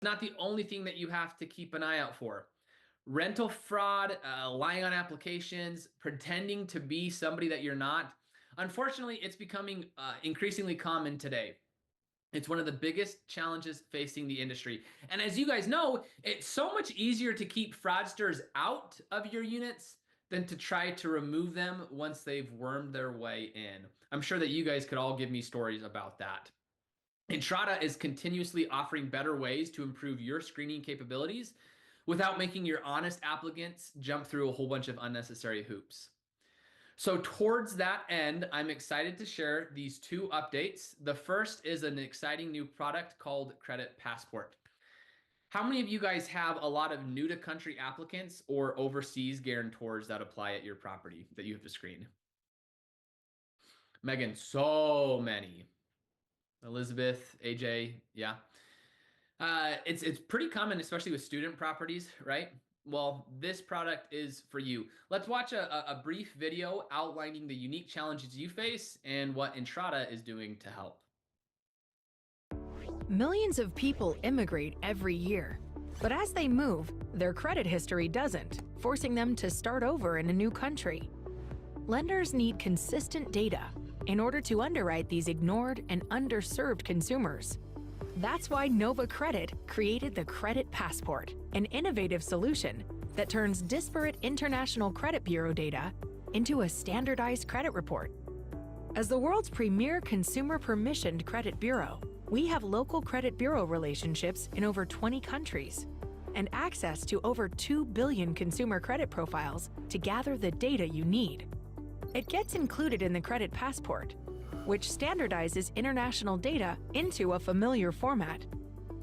not the only thing that you have to keep an eye out for. Rental fraud, lying on applications, pretending to be somebody that you're not. Unfortunately, it's becoming increasingly common today. It's one of the biggest challenges facing the industry. And as you guys know, it's so much easier to keep fraudsters out of your units than to try to remove them once they've wormed their way in. I'm sure that you guys could all give me stories about that. Entrata is continuously offering better ways to improve your screening capabilities without making your honest applicants jump through a whole bunch of unnecessary hoops. So towards that end, I'm excited to share these two updates. The first is an exciting new product called Credit Passport. How many of you guys have a lot of new to country applicants or overseas guarantors that apply at your property that you have to screen? Megan, so many. Elizabeth, AJ, yeah. It's pretty common, especially with student properties, right? Well, this product is for you. Let's watch a brief video outlining the unique challenges you face and what Entrata is doing to help. Millions of people immigrate every year, but as they move, their credit history doesn't, forcing them to start over in a new country. Lenders need consistent data in order to underwrite these ignored and underserved consumers. That's why Nova Credit created the Credit Passport, an innovative solution that turns disparate international credit bureau data into a standardized credit report. As the world's premier consumer-permissioned credit bureau, we have local credit bureau relationships in over 20 countries and access to over 2 billion consumer credit profiles to gather the data you need. It gets included in the Credit Passport, which standardizes international data into a familiar format.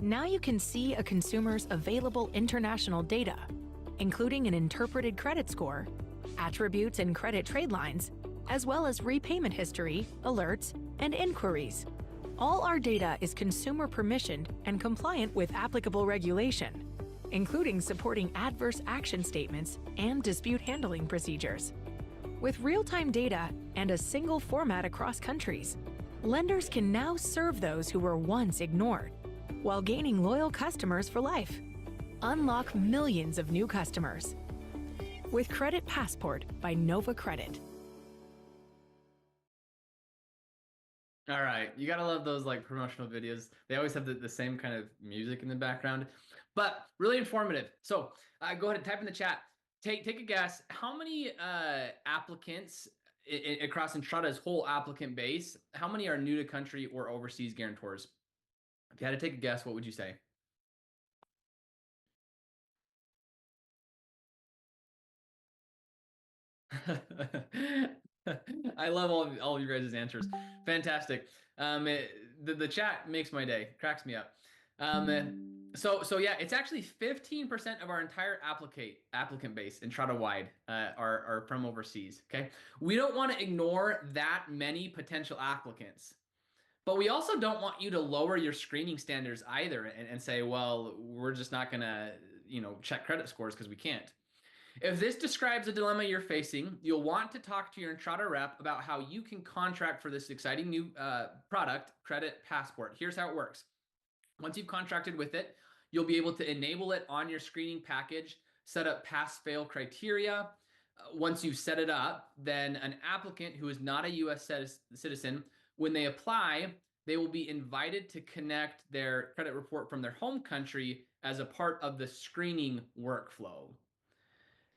Now you can see a consumer's available international data, including an interpreted credit score, attributes and credit trade lines, as well as repayment history, alerts, and inquiries. All our data is consumer permissioned and compliant with applicable regulation, including supporting adverse action statements and dispute handling procedures. With real-time data and a single format across countries, lenders can now serve those who were once ignored, while gaining loyal customers for life. Unlock millions of new customers with Credit Passport by Nova Credit. All right, you gotta love those like promotional videos. They always have the same kind of music in the background, but really informative. So go ahead and type in the chat. Take a guess. How many applicants across Entrata's whole applicant base? How many are new to country or overseas guarantors? If you had to take a guess, what would you say? I love all of you guys' answers. Fantastic. The chat makes my day, cracks me up. So yeah, it's actually 15% of our entire applicant base Entrata wide are from overseas. Okay, we don't want to ignore that many potential applicants, but we also don't want you to lower your screening standards either and say, well, we're just not gonna check credit scores because we can't. If this describes a dilemma you're facing, you'll want to talk to your Entrata rep about how you can contract for this exciting new product, Credit Passport. Here's how it works. Once you've contracted with it, you'll be able to enable it on your screening package, set up pass-fail criteria. Once you've set it up, then an applicant who is not a U.S. citizen, when they apply, they will be invited to connect their credit report from their home country as a part of the screening workflow.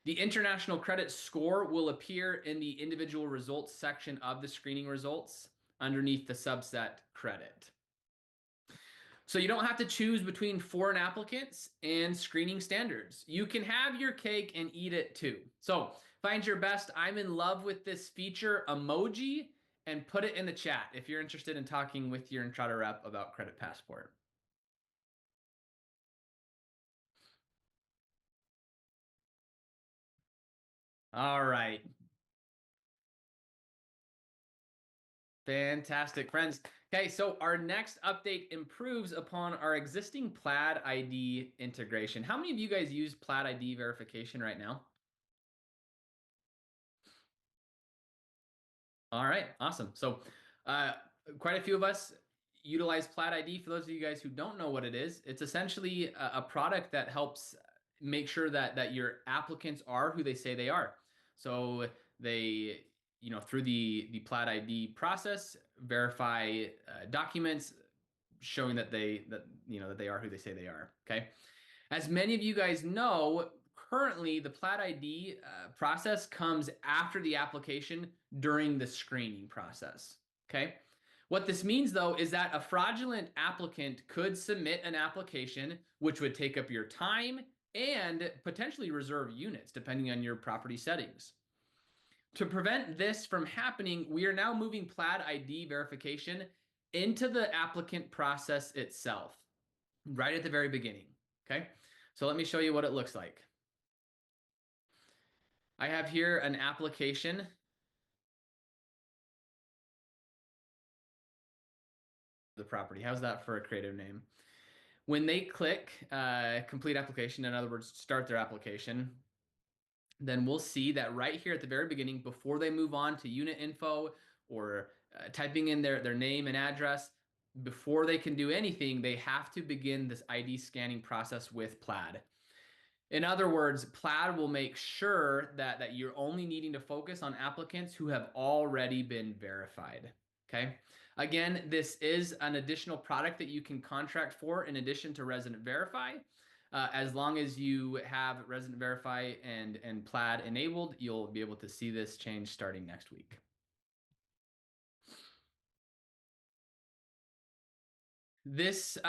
The international credit score will appear in the individual results section of the screening results underneath the subset credit. So you don't have to choose between foreign applicants and screening standards. You can have your cake and eat it too. So find your best I'm in love with this feature emoji and put it in the chat if you're interested in talking with your Entrata rep about Credit Passport. All right. Fantastic, friends. Okay, so our next update improves upon our existing Plaid ID integration. How many of you guys use Plaid ID verification right now? All right, awesome. So quite a few of us utilize Plaid ID. For those of you guys who don't know what it is, it's essentially a product that helps make sure that your applicants are who they say they are. So they, through the Plaid ID process, verify documents showing that they are who they say they are. Okay. As many of you guys know, currently the Plaid ID process comes after the application during the screening process. Okay. What this means, though, is that a fraudulent applicant could submit an application which would take up your time and potentially reserve units depending on your property settings. To prevent this from happening, we are now moving Plaid ID verification into the applicant process itself, right at the very beginning. Okay, so let me show you what it looks like. I have here an application. The property. How's that for a creative name? When they click complete application, in other words, start their application, then we'll see that right here at the very beginning, before they move on to unit info or typing in their name and address, before they can do anything, they have to begin this ID scanning process with Plaid. In other words, Plaid will make sure that you're only needing to focus on applicants who have already been verified. Okay. Again, this is an additional product that you can contract for in addition to Resident Verify. As long as you have Resident Verify and Plaid enabled, you'll be able to see this change starting next week. This